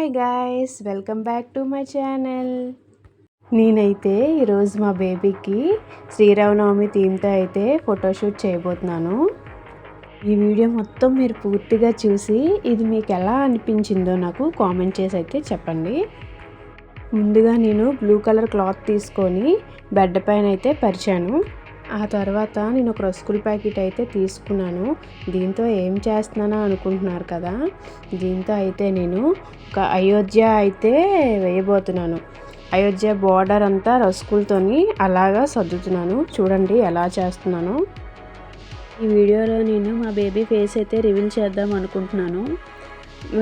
Hi guys, welcome back to my channel. నేనైతే ఈరోజు మా బేబీకి శ్రీరామనవమి థీమ్తో అయితే ఫోటోషూట్ చేయబోతున్నాను. ఈ వీడియో మొత్తం మీరు పూర్తిగా చూసి ఇది మీకు ఎలా అనిపించిందో నాకు కామెంట్ చేసి అయితే చెప్పండి. ముందుగా నేను బ్లూ కలర్ క్లాత్ తీసుకొని బెడ్ పైన అయితే పరిచాను. ఆ తర్వాత నేను ఒక రస్కుల్ ప్యాకెట్ అయితే తీసుకున్నాను. దీంతో ఏం చేస్తున్నానో అనుకుంటున్నారు కదా, దీంతో అయితే నేను ఒక అయోధ్య అయితే వేయబోతున్నాను. అయోధ్య బోర్డర్ అంతా రస్కులతోని అలాగా సర్దుతున్నాను. చూడండి ఎలా చేస్తున్నాను. ఈ వీడియోలో నేను మా బేబీ ఫేస్ అయితే రివీల్ చేద్దాం అనుకుంటున్నాను.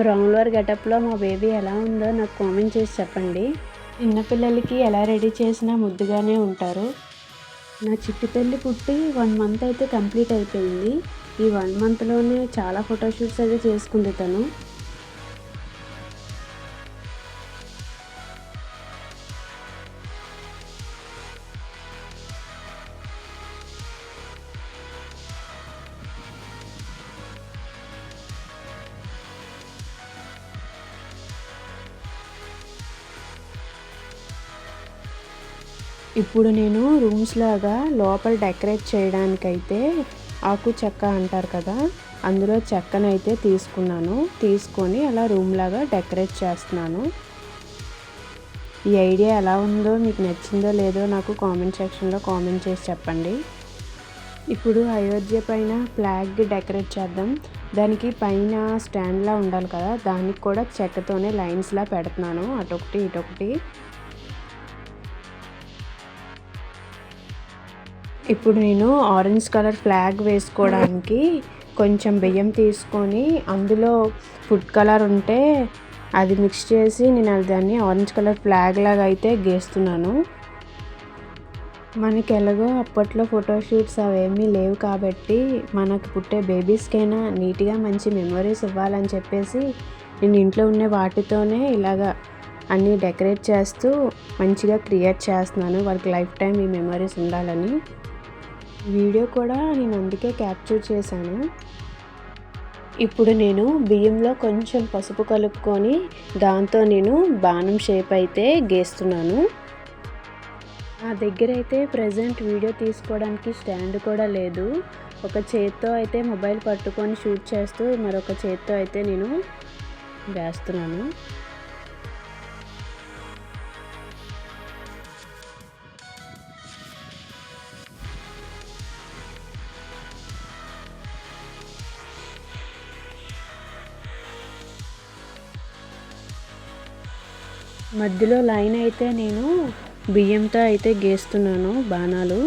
రాములవారి గెటప్లో మా బేబీ ఎలా ఉందో నాకు కామెంట్ చేసి చెప్పండి. చిన్నపిల్లలకి ఎలా రెడీ చేసినా ముద్దుగానే ఉంటారు. నా చిట్టి తల్లి పుట్టి 1 మంత్ అయితే కంప్లీట్ అయిపోయింది. ఈ 1 మంత్లోనే చాలా ఫోటోషూట్స్ అయితే చేసుకుంది తను. ఇప్పుడు నేను రూమ్స్ లాగా లోపల డెకరేట్ చేయడానికైతే ఆకు చెక్క అంటారు కదా, అందులో చెక్కనైతే తీసుకొని అలా రూమ్ లాగా డెకరేట్ చేస్తున్నాను. ఈ ఐడియా ఎలా ఉందో, మీకు నచ్చిందో లేదో నాకు కామెంట్ సెక్షన్లో కామెంట్ చేసి చెప్పండి. ఇప్పుడు అయోధ్య పైన ఫ్లాగ్ డెకరేట్ చేద్దాం. దానికి పైన స్టాండ్లా ఉండాలి కదా, దానికి కూడా చెక్కతోనే లైన్స్లా పెడుతున్నాను, అటొకటి ఇటొకటి. ఇప్పుడు నేను ఆరెంజ్ కలర్ ఫ్లాగ్ వేసుకోవడానికి కొంచెం బియ్యం తీసుకొని అందులో ఫుడ్ కలర్ ఉంటే అది మిక్స్ చేసి నేను దాన్ని ఆరెంజ్ కలర్ ఫ్లాగ్ లాగా అయితే గీస్తున్నాను. మనకి ఎలాగో అప్పట్లో ఫోటోషూట్స్ అవేమీ లేవు కాబట్టి మనకు పుట్టే బేబీస్కైనా నీట్గా మంచి మెమొరీస్ ఇవ్వాలని చెప్పేసి నేను ఇంట్లో ఉన్న వాటితోనే ఇలాగా అన్నీ డెకరేట్ చేస్తూ మంచిగా క్రియేట్ చేస్తున్నాను. వాళ్ళకి లైఫ్ టైం ఈ మెమొరీస్ ఉండాలని. వీడియో కూడా నేను అందుకే క్యాప్చర్ చేశాను. ఇప్పుడు నేను బియ్యంలో కొంచెం పసుపు కలుపుకొని దాంతో నేను బాణం షేప్ అయితే గీస్తున్నాను. నా దగ్గర అయితే ప్రజెంట్ వీడియో తీసుకోవడానికి స్టాండ్ కూడా లేదు. ఒక చేత్తో అయితే మొబైల్ పట్టుకొని షూట్ చేస్తూ మరొక చేత్తో అయితే నేను వేస్తున్నాను. మధ్యలో లైన్ అయితే నేను బియ్యంతో అయితే గీస్తున్నాను బాణాలు.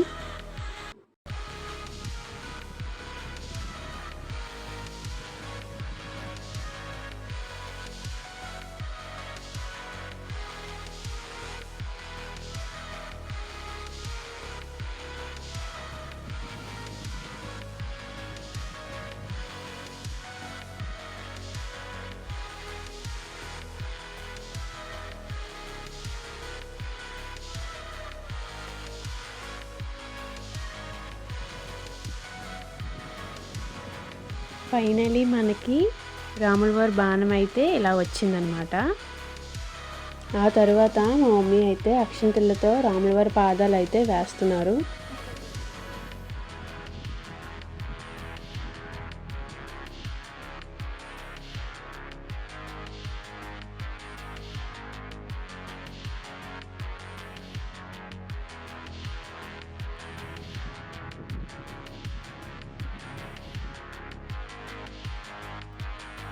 ఫైనలీ మనకి రాములవారి బాణం అయితే ఇలా వచ్చిందనమాట. ఆ తర్వాత మా మమ్మీ అయితే అక్షింతలతో రాములవారి పాదాలు అయితే వేస్తున్నారు.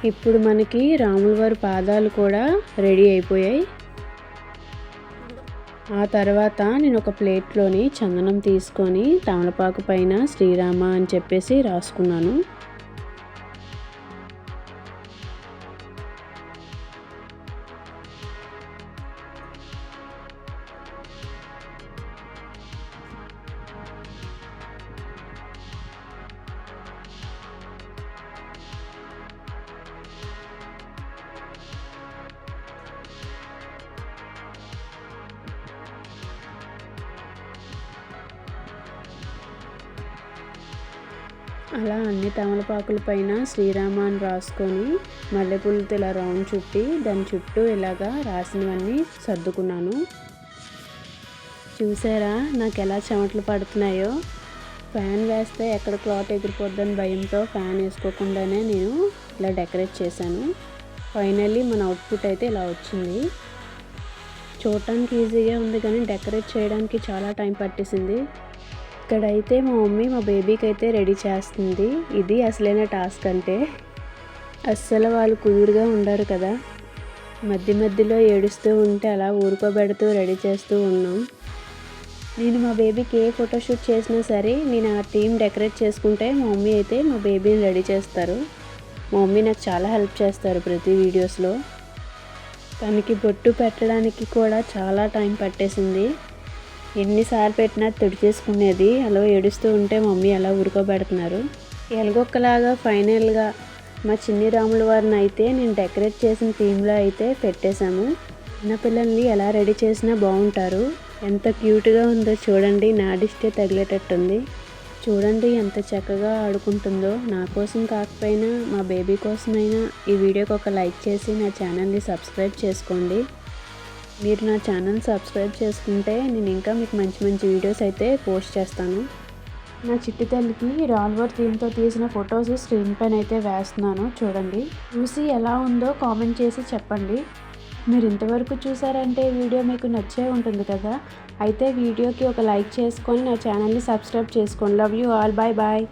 ఇప్పుడు మనకి రాములవారి పాదాలు కూడా రెడీ అయిపోయాయి. ఆ తర్వాత నేను ఒక ప్లేట్లోని చందనం తీసుకొని తమలపాకు పైన శ్రీరామ అని చెప్పేసి రాసుకున్నాను. అలా అన్ని తమలపాకుల పైన శ్రీరామ అని రాసుకొని మల్లెపూలతో ఇలా రౌండ్ చుట్టి దాని చుట్టూ ఇలాగా రాసినవన్నీ సర్దుకున్నాను. చూసారా నాకు ఎలా చెమటలు పడుతున్నాయో. ఫ్యాన్ వేస్తే ఎక్కడ క్లాత్ ఎగిరిపోద్దని భయంతో ఫ్యాన్ వేసుకోకుండానే నేను ఇలా డెకరేట్ చేశాను. ఫైనల్లీ మన అవుట్పుట్ అయితే ఇలా వచ్చింది. చూడటానికి ఈజీగా ఉంది కానీ డెకరేట్ చేయడానికి చాలా టైం పట్టేసింది. ఇక్కడైతే మా మమ్మీ మా బేబీకి అయితే రెడీ చేస్తుంది. ఇది అసలైన టాస్క్ అంటే. అస్సలు వాళ్ళు కుదురుగా ఉండరు కదా, మధ్య మధ్యలో ఏడుస్తూ ఉంటే అలా ఊరుకోబెడుతూ రెడీ చేస్తూ ఉన్నాం. నేను మా బేబీకి ఏ ఫోటోషూట్ చేసినా సరే నేను ఆ థీమ్ డెకరేట్ చేసుకుంటే మా మమ్మీ అయితే మా బేబీని రెడీ చేస్తారు. మా మమ్మీ నాకు చాలా హెల్ప్ చేస్తారు ప్రతి వీడియోస్లో. తనకి బొట్టు పెట్టడానికి కూడా చాలా టైం పట్టేసింది. ఎన్నిసార్లు పెట్టినా తుడిచేసుకునేది. అలా ఏడుస్తూ ఉంటే మమ్మీ అలా ఊరుకోబెడుతున్నారు. ఎలాగొక్కలాగా ఫైనల్గా మా చిన్ని రాముల వారిని అయితే నేను డెకరేట్ చేసిన థీమ్లో అయితే పెట్టేశాము. చిన్నపిల్లల్ని ఎలా రెడీ చేసినా బాగుంటారు. ఎంత క్యూట్గా ఉందో చూడండి. నాడిస్తే తగిలేటట్టుంది. చూడండి ఎంత చక్కగా ఆడుకుంటుందో. నా కోసం కాకపోయినా మా బేబీ కోసమైనా ఈ వీడియోకి ఒక లైక్ చేసి నా ఛానల్ని సబ్స్క్రైబ్ చేసుకోండి. మీరు నా ఛానల్ సబ్స్క్రైబ్ చేసుకుంటే నేను ఇంకా మీకు మంచి మంచి వీడియోస్ అయితే పోస్ట్ చేస్తాను. నా చిట్టి తల్లికి రాల్వర్ థీమ్తో తీసిన ఫొటోస్ స్క్రీన్ పైన అయితే వేస్తున్నాను. చూడండి, చూసి ఎలా ఉందో కామెంట్ చేసి చెప్పండి. మీరు ఇంతవరకు చూసారంటే వీడియో మీకు నచ్చే ఉంటుంది కదా. అయితే వీడియోకి ఒక లైక్ చేసుకొని నా ఛానల్ని సబ్స్క్రైబ్ చేసుకోండి. Love you all. Bye bye.